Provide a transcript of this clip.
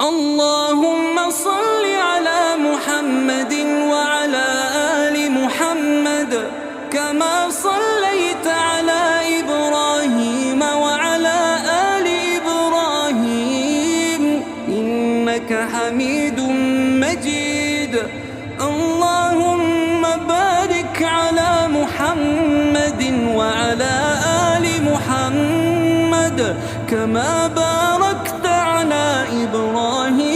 اللهم صل على محمد وعلى آل محمد كما صليت على إبراهيم وعلى آل إبراهيم إنك حميد مجيد. اللهم بارك على محمد وعلى آل محمد كما باركت